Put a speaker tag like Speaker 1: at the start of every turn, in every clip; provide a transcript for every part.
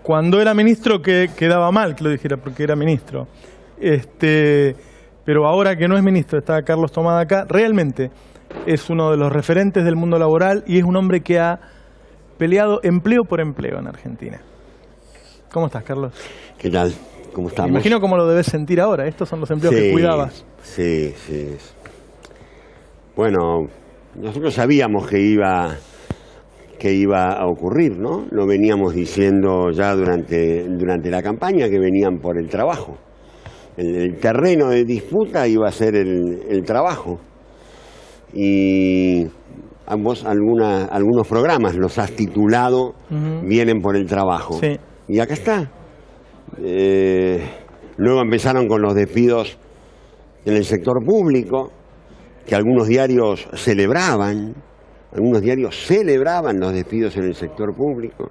Speaker 1: Cuando era ministro que quedaba mal que lo dijera porque era ministro. Pero ahora que no es ministro, está Carlos Tomada acá, realmente es uno de los referentes del mundo laboral y es un hombre que ha peleado empleo por empleo en Argentina. ¿Cómo estás, Carlos?
Speaker 2: ¿Qué tal? ¿Cómo estamos?
Speaker 1: Me imagino cómo lo debes sentir ahora. Estos son los empleos que cuidabas.
Speaker 2: Sí. Bueno, nosotros sabíamos que iba a ocurrir, ¿no? Lo veníamos diciendo ya durante la campaña, que venían por el trabajo. El terreno de disputa iba a ser el trabajo. Y algunos programas los has titulado Vienen por el trabajo.
Speaker 1: Sí.
Speaker 2: Y acá está. Luego empezaron con los despidos en el sector público, que algunos diarios celebraban los despidos en el sector público.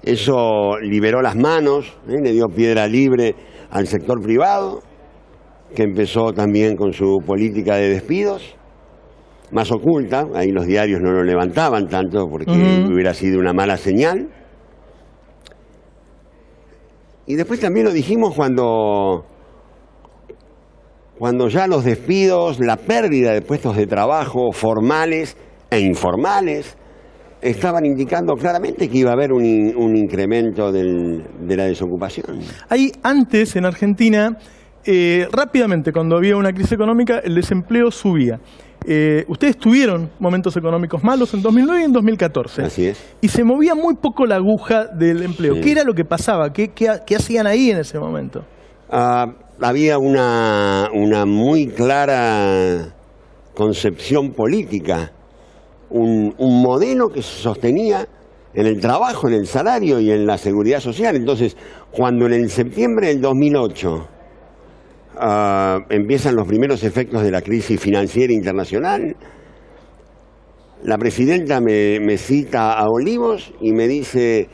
Speaker 2: Eso liberó las manos, le dio piedra libre al sector privado, que empezó también con su política de despidos, más oculta. Ahí los diarios no lo levantaban tanto porque hubiera sido una mala señal. Y después también lo dijimos cuando ya los despidos, la pérdida de puestos de trabajo formales e informales, estaban indicando claramente que iba a haber un incremento de la desocupación.
Speaker 1: Ahí antes, en Argentina, rápidamente, cuando había una crisis económica, el desempleo subía. Ustedes tuvieron momentos económicos malos en 2009 y en 2014.
Speaker 2: Así es.
Speaker 1: Y se movía muy poco la aguja del empleo. Sí. ¿Qué era lo que pasaba? ¿Qué hacían ahí en ese momento?
Speaker 2: Había una muy clara concepción política, un modelo que se sostenía en el trabajo, en el salario y en la seguridad social. Entonces, cuando en el septiembre del 2008 empiezan los primeros efectos de la crisis financiera internacional, la presidenta me cita a Olivos y me dice: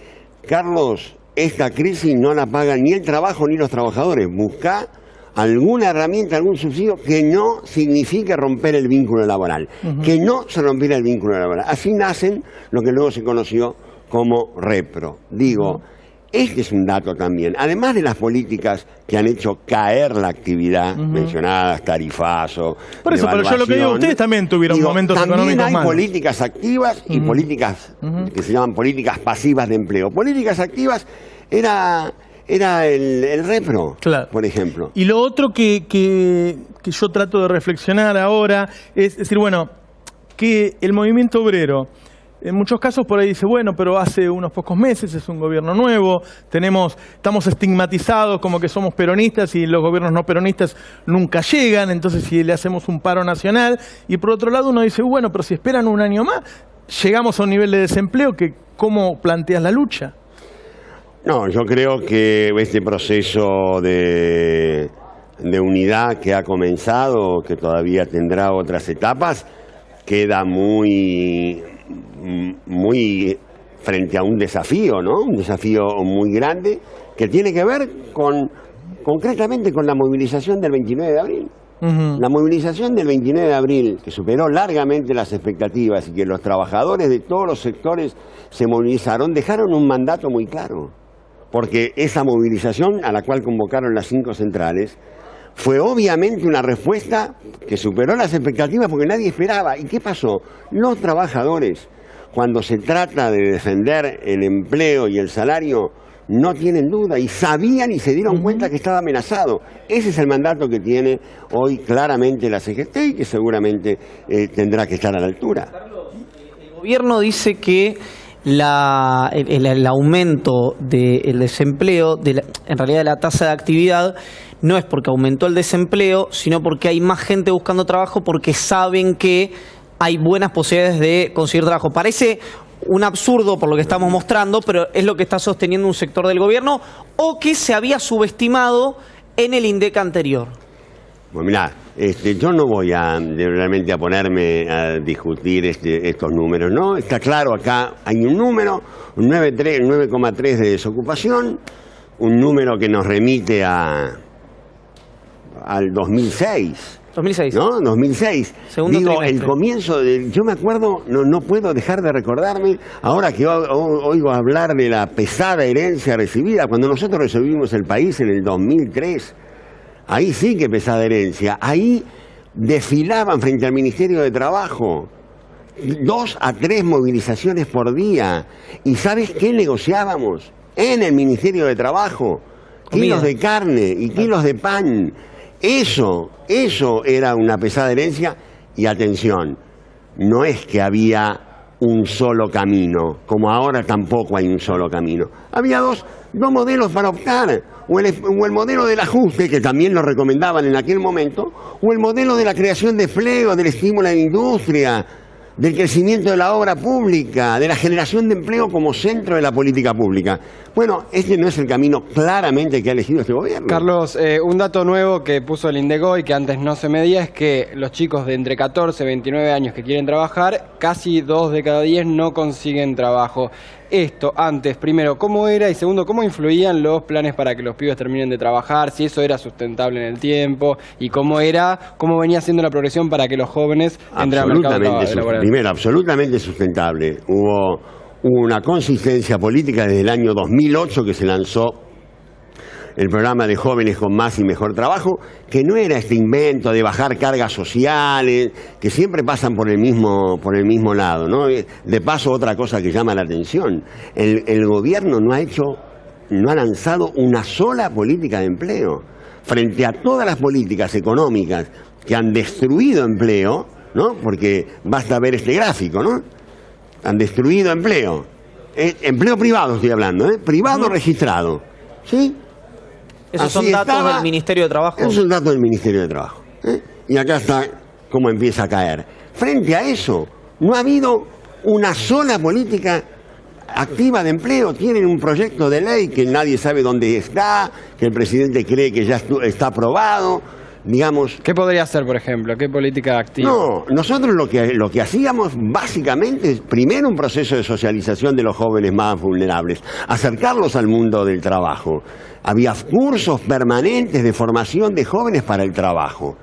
Speaker 2: Carlos, esta crisis no la pagan ni el trabajo ni los trabajadores. Buscá alguna herramienta, algún subsidio que no signifique romper el vínculo laboral, que no se rompiera el vínculo laboral. Así nacen lo que luego se conoció como repro. Digo, este es un dato también. Además de las políticas que han hecho caer la actividad, mencionadas, tarifazo,
Speaker 1: por eso, pero yo lo que digo, ustedes también tuvieron momentos económicos malos.
Speaker 2: También hay políticas activas y políticas que se llaman políticas pasivas de empleo. Políticas activas era el repro, claro, por ejemplo.
Speaker 1: Y lo otro que yo trato de reflexionar ahora es decir, bueno, que el movimiento obrero, en muchos casos por ahí dice, bueno, pero hace unos pocos meses es un gobierno nuevo, estamos estigmatizados como que somos peronistas y los gobiernos no peronistas nunca llegan, entonces si le hacemos un paro nacional. Y por otro lado uno dice, bueno, pero si esperan un año más, llegamos a un nivel de desempleo que ¿cómo planteas la lucha?
Speaker 2: No, yo creo que este proceso de unidad que ha comenzado, que todavía tendrá otras etapas, queda muy frente a un desafío, ¿no? Un desafío muy grande que tiene que ver concretamente con la movilización del 29 de abril. La movilización del 29 de abril, que superó largamente las expectativas y que los trabajadores de todos los sectores se movilizaron, dejaron un mandato muy claro. Porque esa movilización a la cual convocaron las 5 centrales fue obviamente una respuesta que superó las expectativas porque nadie esperaba. ¿Y qué pasó? Los trabajadores, cuando se trata de defender el empleo y el salario, no tienen duda y sabían y se dieron cuenta que estaba amenazado. Ese es el mandato que tiene hoy claramente la CGT y que seguramente tendrá que estar a la altura.
Speaker 3: Carlos, el gobierno dice que el aumento del desempleo, en realidad de la tasa de actividad, no es porque aumentó el desempleo, sino porque hay más gente buscando trabajo, porque saben que hay buenas posibilidades de conseguir trabajo. Parece un absurdo por lo que estamos mostrando, pero es lo que está sosteniendo un sector del gobierno o que se había subestimado en el INDEC anterior.
Speaker 2: Bueno, mirá, yo no voy realmente a ponerme a discutir estos números, ¿no? Está claro, acá hay un número, un 9,3 de desocupación, un número que nos remite al 2006.
Speaker 3: 2006.
Speaker 2: ¿No? 2006.
Speaker 3: Segundo
Speaker 2: Digo,
Speaker 3: trimestre.
Speaker 2: el comienzo, yo me acuerdo, no puedo dejar de recordarme, ahora que oigo hablar de la pesada herencia recibida, cuando nosotros recibimos el país en el 2003, ahí sí que pesada herencia, ahí desfilaban frente al Ministerio de Trabajo 2 a 3 movilizaciones por día. ¿Y sabes qué negociábamos? En el Ministerio de Trabajo, kilos de carne y kilos de pan. Eso era una pesada herencia. Y atención, no es que había un solo camino, como ahora tampoco hay un solo camino. Había dos modelos para optar, o el modelo del ajuste, que también lo recomendaban en aquel momento, o el modelo de la creación de empleo, del estímulo a la industria, del crecimiento de la obra pública, de la generación de empleo como centro de la política pública. Bueno, este no es el camino claramente que ha elegido este gobierno.
Speaker 4: Carlos, un dato nuevo que puso el INDECOI, que antes no se medía, es que los chicos de entre 14 y 29 años que quieren trabajar, casi 2 de cada 10 no consiguen trabajo. Esto, antes, primero, ¿cómo era? Y segundo, ¿cómo influían los planes para que los pibes terminen de trabajar? Si eso era sustentable en el tiempo, y cómo venía siendo la progresión para que los jóvenes entren al mercado laboral.
Speaker 2: Primero, absolutamente sustentable. Hubo una consistencia política desde el año 2008 que se lanzó el programa de jóvenes con más y mejor trabajo, que no era este invento de bajar cargas sociales, que siempre pasan por el mismo lado, ¿no? De paso, otra cosa que llama la atención, el gobierno no ha lanzado una sola política de empleo. Frente a todas las políticas económicas que han destruido empleo, ¿no? Porque basta ver este gráfico, ¿no? Han destruido empleo. Empleo privado estoy hablando, ¿eh? Privado registrado. ¿Sí?
Speaker 3: Esos son datos del Ministerio de Trabajo.
Speaker 2: Esos son datos del Ministerio de Trabajo. Y acá está cómo empieza a caer. Frente a eso, no ha habido una sola política activa de empleo. Tienen un proyecto de ley que nadie sabe dónde está, que el presidente cree que ya está aprobado. Digamos,
Speaker 4: ¿qué podría hacer, por ejemplo? ¿Qué política activa?
Speaker 2: No, nosotros lo que hacíamos básicamente es primero un proceso de socialización de los jóvenes más vulnerables, acercarlos al mundo del trabajo. Había cursos permanentes de formación de jóvenes para el trabajo.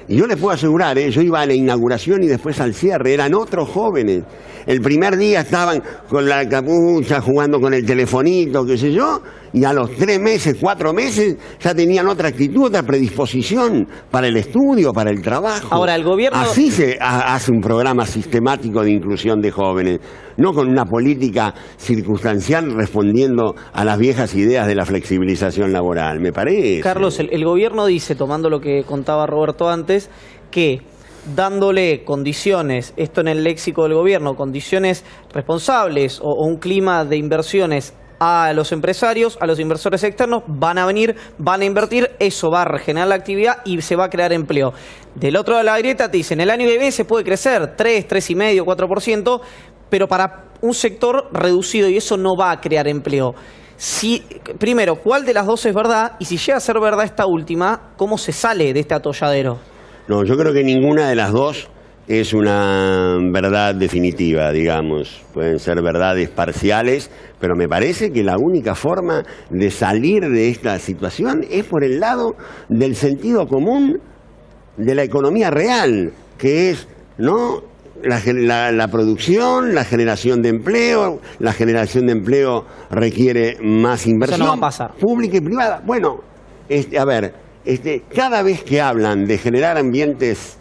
Speaker 2: Y yo les puedo asegurar, yo iba a la inauguración y después al cierre, eran otros jóvenes. El primer día estaban con la capucha, jugando con el telefonito, qué sé yo, y a los 3 meses, 4 meses, ya tenían otra actitud, otra predisposición para el estudio, para el trabajo.
Speaker 3: Ahora, el gobierno...
Speaker 2: Así se hace un programa sistemático de inclusión de jóvenes, no con una política circunstancial respondiendo a las viejas ideas de la flexibilización laboral, me parece.
Speaker 3: Carlos, el gobierno dice, tomando lo que contaba Roberto antes, que dándole condiciones, esto en el léxico del gobierno, condiciones responsables o un clima de inversiones a los empresarios, a los inversores externos, van a venir, van a invertir, eso va a regenerar la actividad y se va a crear empleo. Del otro lado de la grieta te dicen, el año que viene se puede crecer 3, 3,5, 4%, pero para un sector reducido y eso no va a crear empleo. Primero, ¿cuál de las dos es verdad? Y si llega a ser verdad esta última, ¿cómo se sale de este atolladero?
Speaker 2: No, yo creo que ninguna de las dos es una verdad definitiva, digamos. Pueden ser verdades parciales, pero me parece que la única forma de salir de esta situación es por el lado del sentido común de la economía real, que es, ¿no?, la producción, la generación de empleo. La generación de empleo requiere más inversión.
Speaker 3: Eso no va a pasar.
Speaker 2: Pública y privada. Bueno, cada vez que hablan de generar ambientes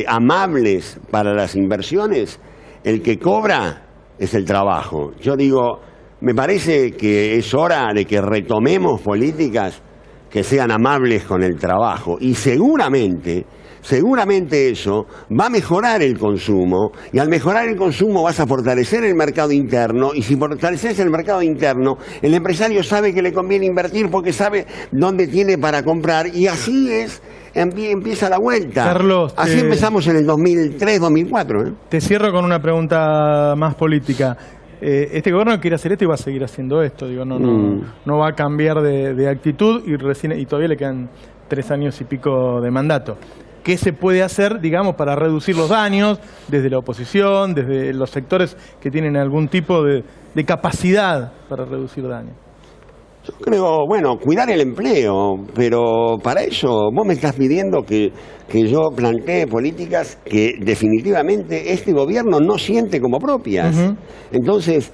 Speaker 2: amables para las inversiones, el que cobra es el trabajo. Yo digo, me parece que es hora de que retomemos políticas que sean amables con el trabajo y seguramente eso va a mejorar el consumo y al mejorar el consumo vas a fortalecer el mercado interno y si fortaleces el mercado interno el empresario sabe que le conviene invertir porque sabe dónde tiene para comprar y así empieza la vuelta.
Speaker 1: Carlos,
Speaker 2: así empezamos en el 2003-2004.
Speaker 1: Te cierro con una pregunta más política. Este gobierno quiere hacer esto y va a seguir haciendo esto. Digo, no va a cambiar de actitud y todavía le quedan 3 años y pico de mandato. ¿Qué se puede hacer, digamos, para reducir los daños desde la oposición, desde los sectores que tienen algún tipo de capacidad para reducir daños?
Speaker 2: Yo creo, bueno, cuidar el empleo, pero para eso vos me estás pidiendo que yo plantee políticas que definitivamente este gobierno no siente como propias. Entonces,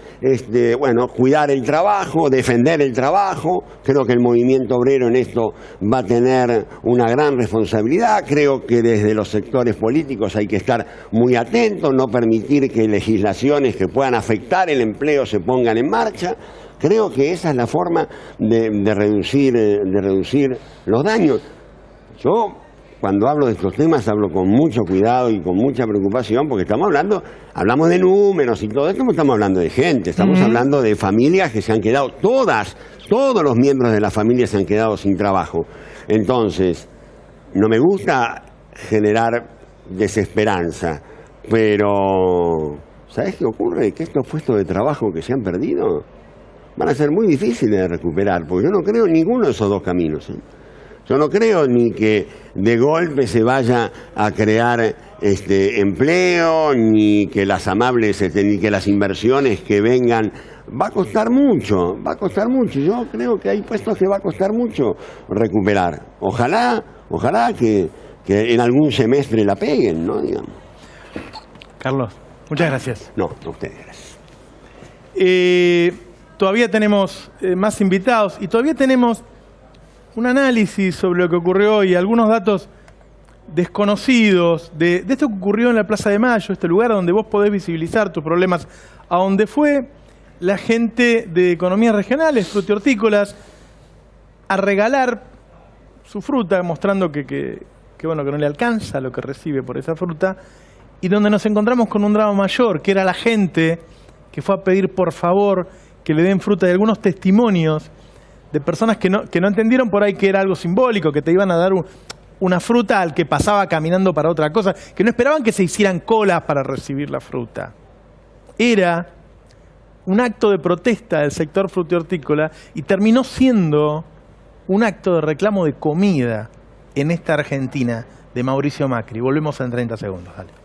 Speaker 2: bueno, cuidar el trabajo, defender el trabajo, creo que el movimiento obrero en esto va a tener una gran responsabilidad, creo que desde los sectores políticos hay que estar muy atentos, no permitir que legislaciones que puedan afectar el empleo se pongan en marcha. Creo que esa es la forma de reducir los daños. Yo, cuando hablo de estos temas, hablo con mucho cuidado y con mucha preocupación, porque hablamos de números y todo esto, no estamos hablando de gente, estamos hablando de familias que se han quedado, todos los miembros de la familia se han quedado sin trabajo. Entonces, no me gusta generar desesperanza, pero ¿sabes qué ocurre? Que estos puestos de trabajo que se han perdido van a ser muy difíciles de recuperar, porque yo no creo en ninguno de esos dos caminos. Yo no creo ni que de golpe se vaya a crear empleo, ni que las ni que las inversiones que vengan. Va a costar mucho. Yo creo que hay puestos que va a costar mucho recuperar. Ojalá que en algún semestre la peguen, ¿no? Digamos.
Speaker 1: Carlos, muchas gracias.
Speaker 2: No, a ustedes, gracias.
Speaker 1: Todavía tenemos más invitados y todavía tenemos un análisis sobre lo que ocurrió hoy, algunos datos desconocidos de esto que ocurrió en la Plaza de Mayo, este lugar donde vos podés visibilizar tus problemas, a donde fue la gente de economías regionales, frutihortícolas, a regalar su fruta, mostrando que no le alcanza lo que recibe por esa fruta, y donde nos encontramos con un drama mayor, que era la gente que fue a pedir por favor que le den fruta, y algunos testimonios de personas que no entendieron por ahí que era algo simbólico, que te iban a dar una fruta al que pasaba caminando para otra cosa, que no esperaban que se hicieran colas para recibir la fruta. Era un acto de protesta del sector frutihortícola y terminó siendo un acto de reclamo de comida en esta Argentina de Mauricio Macri. Volvemos en 30 segundos. Dale.